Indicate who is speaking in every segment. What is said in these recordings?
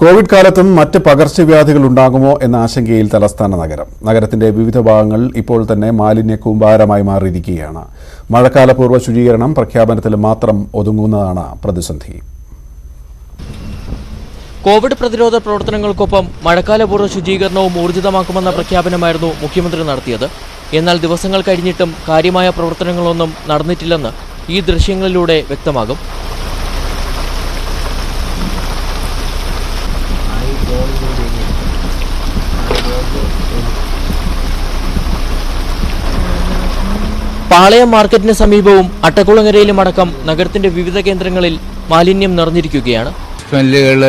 Speaker 1: Covid കാലത്തും മറ്റ് പകർച്ചവ്യാധികൾ ഉണ്ടാകുമോ എന്ന ആശങ്കയിൽ തലസ്ഥാന നഗരം. നഗരത്തിന്റെ വിവിധ ഭാഗങ്ങൾ ഇപ്പോൾ തന്നെ മാലിന്യ കൂമ്പാരമായി മാറിയിരിക്കുകയാണ്. മഴക്കാലപൂർവ്വ ശുചീകരണം പ്രഖ്യാപനത്തിൽ മാത്രം ഒതുങ്ങുന്നതാണ് പ്രതിസന്ധി.
Speaker 2: കോവിഡ് പ്രതിരോധ പ്രവർത്തനങ്ങൾക്കൊപ്പം മഴക്കാലപൂർവ്വ ശുചീകരണവും ഊർജിതമാക്കുമെന്ന പ്രഖ്യാപനമായിരുന്നു മുഖ്യമന്ത്രി നടത്തിയത്. എന്നാൽ ദിവസങ്ങൾ കഴിഞ്ഞിട്ടും കാര്യമായ പ്രവർത്തനങ്ങളൊന്നും നടന്നിട്ടില്ലെന്ന് ഈ ദൃശ്യങ്ങളിലൂടെ വ്യക്തമാകും. പാളയം മാർക്കറ്റിന് സമീപവും അട്ടക്കുളങ്ങരയിലും അടക്കം നഗരത്തിന്റെ വിവിധ കേന്ദ്രങ്ങളിൽ മാലിന്യം നിറഞ്ഞിരിക്കുകയാണ്.
Speaker 3: സ്മെല്ലുകൾ,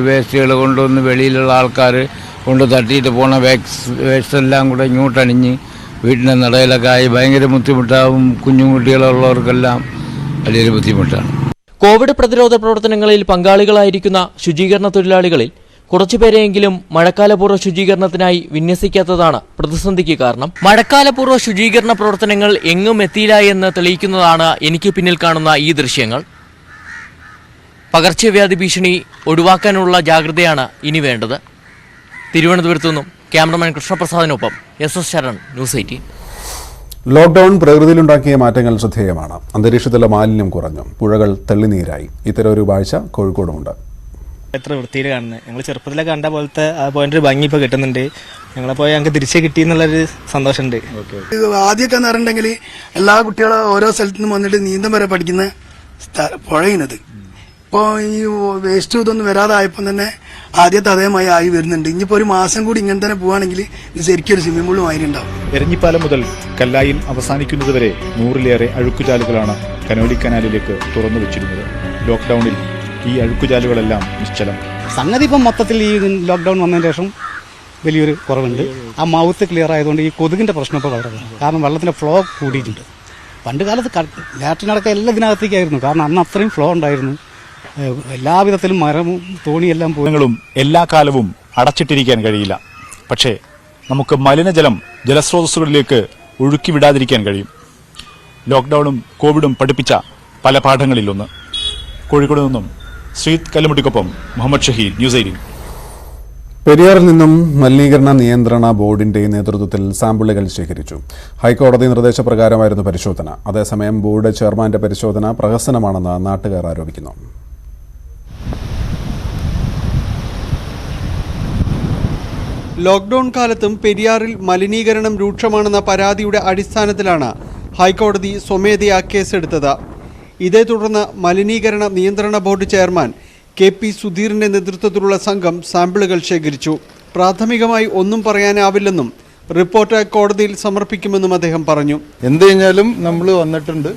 Speaker 3: വേസ്റ്റുകൾ കൊണ്ടുവന്ന് വെളിയിലുള്ള ആൾക്കാർ കൊണ്ട് തട്ടിയിട്ട് പോണ വേസ്റ്റ് എല്ലാം കൂടെ ഇങ്ങോട്ടണിഞ്ഞ് വീട്ടിൻ്റെ നടയിലൊക്കെ ആയി ഭയങ്കര ബുദ്ധിമുട്ടാവും. കുഞ്ഞുകുട്ടികളുള്ളവർക്കെല്ലാം വലിയൊരു ബുദ്ധിമുട്ടാണ്.
Speaker 2: കോവിഡ് പ്രതിരോധ പ്രവർത്തനങ്ങളിൽ പങ്കാളികളായിരിക്കുന്ന ശുചീകരണ തൊഴിലാളികളിൽ കുറച്ചുപേരെയെങ്കിലും മഴക്കാലപൂർവ്വ ശുചീകരണത്തിനായി വിന്യസിക്കാത്തതാണ് പ്രതിസന്ധിക്ക് കാരണം. മഴക്കാലപൂർവ്വ ശുചീകരണ പ്രവർത്തനങ്ങൾ എങ്ങും എത്തിയില്ല എന്ന് തെളിയിക്കുന്നതാണ് എനിക്ക് പിന്നിൽ കാണുന്ന ഈ ദൃശ്യങ്ങൾ. പകർച്ചവ്യാധി ഭീഷണി ഒഴിവാക്കാനുള്ള ജാഗ്രതയാണ് ഇനി വേണ്ടത്. തിരുവനന്തപുരത്തു നിന്നും ക്യാമറമാൻ കൃഷ്ണപ്രസാദിനൊപ്പം SS ശരൺ, ന്യൂസ് 18.
Speaker 1: ലോക്ഡൌൺ പ്രകൃതിയിലുണ്ടാക്കിയ മാറ്റങ്ങൾ ശ്രദ്ധേയമാണ്. അന്തരീക്ഷത്തിലെ മാലിന്യം കുറഞ്ഞു, പുഴകൾ തെള്ളിനീരായി. ഇത്തരം ഒരു കാഴ്ച കോഴിക്കോടുമുണ്ട്.
Speaker 4: എത്ര വൃത്തിയിൽ കാണുന്നത്. ഞങ്ങൾ ചെറുപ്പത്തിലെ കണ്ട പോലത്തെ ആ പോയിന്റ് ഭംഗി ഇപ്പോൾ കിട്ടുന്നുണ്ട്. ഞങ്ങളെ പോയി ഞങ്ങൾക്ക് തിരിച്ചു കിട്ടി എന്നുള്ളൊരു സന്തോഷമുണ്ട്.
Speaker 5: ആദ്യമൊക്കെ എന്ന് പറഞ്ഞിട്ടുണ്ടെങ്കിൽ എല്ലാ കുട്ടികളും ഓരോ സ്ഥലത്തു നിന്നും വന്നിട്ട് നീന്തം വരെ പഠിക്കുന്ന പുഴയുന്നത്. ഇപ്പോൾ ഈ വേസ്റ്റ് ഇതൊന്നും വരാതായപ്പോൾ തന്നെ ആദ്യത്തെ അതേമായി ആയി വരുന്നുണ്ട്. ഇനിയിപ്പോൾ ഒരു മാസം കൂടി ഇങ്ങനെ തന്നെ പോവുകയാണെങ്കിൽ ഇത് ശരിക്കും ഒരു സ്വിമ്മിംഗ് പൂളും ആയിട്ടുണ്ടാവും.
Speaker 6: എരഞ്ഞിപ്പാലം മുതൽ കല്ലായിൽ അവസാനിക്കുന്നതുവരെ 100-ലേറെ അഴുക്കുചാലുകളാണ് കനോലി കനാലിലേക്ക് തുറന്നു വെച്ചിരുന്നത്. ലോക്ക്ഡൌണിൽ ഈ അഴുക്കുചാലുകളെല്ലാം നിശ്ചലം.
Speaker 7: സംഗതി ഇപ്പം മൊത്തത്തിൽ ഈ ലോക്ക്ഡൌൺ വന്നതിന് ശേഷം വലിയൊരു കുറവുണ്ട്. ആ മൗത്ത് ക്ലിയർ ആയതുകൊണ്ട് ഈ കൊതുകിൻ്റെ പ്രശ്നം ഇപ്പോൾ വളരെ, കാരണം വെള്ളത്തിൻ്റെ ഫ്ലോ കൂടിയിട്ടുണ്ട്. പണ്ട് കാലത്ത് ലാറ്റിനടക്കം എല്ലാം ഇതിനകത്തേക്കായിരുന്നു, കാരണം അന്ന് അത്രയും ഫ്ലോ ഉണ്ടായിരുന്നു. എല്ലാവിധത്തിലും മരവും തോണിയെല്ലാം
Speaker 6: പോലും എല്ലാ കാലവും അടച്ചിട്ടിരിക്കാൻ കഴിയില്ല. പക്ഷേ നമുക്ക് മലിനജലം ജലസ്രോതസ്സുകളിലേക്ക് ഒഴുക്കി വിടാതിരിക്കാൻ കഴിയും. ലോക്ക്ഡൌണും കോവിഡും പഠിപ്പിച്ച പല പാഠങ്ങളിലൊന്ന്. കോഴിക്കോട് നിന്നും ശ്രീത് കല്ലുമുട്ടിക്കൊപ്പം മുഹമ്മദ് ഷഹീദ്, ന്യൂസ് 18.
Speaker 1: പെരിയാറിൽ നിന്നും മലിനീകരണ നിയന്ത്രണ ബോർഡിന്റെ നേതൃത്വത്തിൽ സാമ്പിളുകൾ ശേഖരിച്ചു. ഹൈക്കോടതി നിർദ്ദേശപ്രകാരമായിരുന്നു പരിശോധന. അതേസമയം ബോർഡ് ചെയർമാന്റെ പരിശോധന പ്രഹസനമാണെന്ന് നാട്ടുകാർ ആരോപിക്കുന്നു.
Speaker 8: ലോക്ക്ഡൌൺ കാലത്തും പെരിയാറിൽ മലിനീകരണം രൂക്ഷമാണെന്ന പരാതിയുടെ അടിസ്ഥാനത്തിലാണ് ഹൈക്കോടതി സ്വമേധയാ കേസെടുത്തത്. ഇതേ തുടർന്ന് മലിനീകരണ നിയന്ത്രണ ബോർഡ് ചെയർമാൻ KP സുധീറിന്റെ നേതൃത്വത്തിലുള്ള സംഘം സാമ്പിളുകൾ ശേഖരിച്ചു. പ്രാഥമികമായി ഒന്നും പറയാനാവില്ലെന്നും റിപ്പോർട്ട് കോടതിയിൽ സമർപ്പിക്കുമെന്നും അദ്ദേഹം പറഞ്ഞു.
Speaker 9: എന്ത് കഴിഞ്ഞാലും നമ്മൾ വന്നിട്ടുണ്ട്,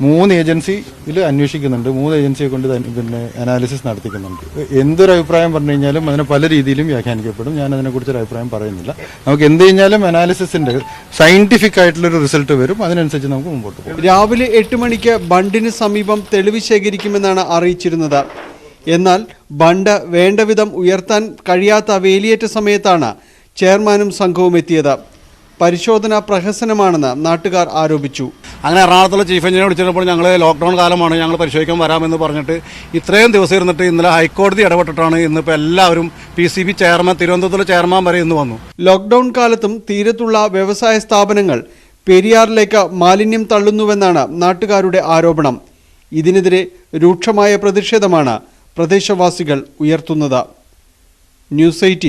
Speaker 9: 3 ഏജൻസിയിൽ അന്വേഷിക്കുന്നുണ്ട്, 3 ഏജൻസിയെ കൊണ്ട് പിന്നെ അനാലിസിസ് നടത്തിക്കുന്നുണ്ട്. എന്തൊരു അഭിപ്രായം പറഞ്ഞു കഴിഞ്ഞാലും അതിനെ പല രീതിയിലും വ്യാഖ്യാനിക്കപ്പെടും. ഞാൻ അതിനെക്കുറിച്ചൊരു അഭിപ്രായം പറയുന്നില്ല. നമുക്ക് എന്ത് കഴിഞ്ഞാലും അനാലിസിസിന്റെ സയന്റിഫിക് ആയിട്ടുള്ളൊരു റിസൾട്ട് വരും, അതിനനുസരിച്ച് നമുക്ക് മുമ്പോട്ട് പോകും.
Speaker 8: രാവിലെ 8 മണിക്ക് ബണ്ടിന് സമീപം തെളിവ് ശേഖരിക്കുമെന്നാണ് അറിയിച്ചിരുന്നത്. എന്നാൽ ബണ്ട് വേണ്ടവിധം ഉയർത്താൻ കഴിയാത്ത വേലിയേറ്റ സമയത്താണ് ചെയർമാനും സംഘവും എത്തിയത്. പരിശോധന പ്രഹസനമാണെന്ന് നാട്ടുകാർ ആരോപിച്ചു.
Speaker 10: അങ്ങനെ എറണാകുളത്തുള്ള ചീഫ് എഞ്ചിനീയർ വിളിച്ചപ്പോൾ ഞങ്ങൾ ലോക്ക്ഡൌൺ കാലമാണ്, ഞങ്ങൾ പരിശോധിക്കാൻ വരാമെന്ന് പറഞ്ഞിട്ട് ഇത്രയും ദിവസം ഇരുന്നിട്ട് ഇന്നലെ ഹൈക്കോടതി ഇടപെട്ടിട്ടാണ് ഇന്നിപ്പോൾ എല്ലാവരും PCB ചെയർമാൻ, തിരുവനന്തപുരത്തുള്ള ചെയർമാൻ വരെ ഇന്ന് വന്നു.
Speaker 8: ലോക്ക്ഡൌൺ കാലത്തും തീരത്തുള്ള വ്യവസായ സ്ഥാപനങ്ങൾ പെരിയാറിലേക്ക് മാലിന്യം തള്ളുന്നുവെന്നാണ് നാട്ടുകാരുടെ ആരോപണം. ഇതിനെതിരെ രൂക്ഷമായ പ്രതിഷേധമാണ് പ്രദേശവാസികൾ ഉയർത്തുന്നത്. ന്യൂസ് 18.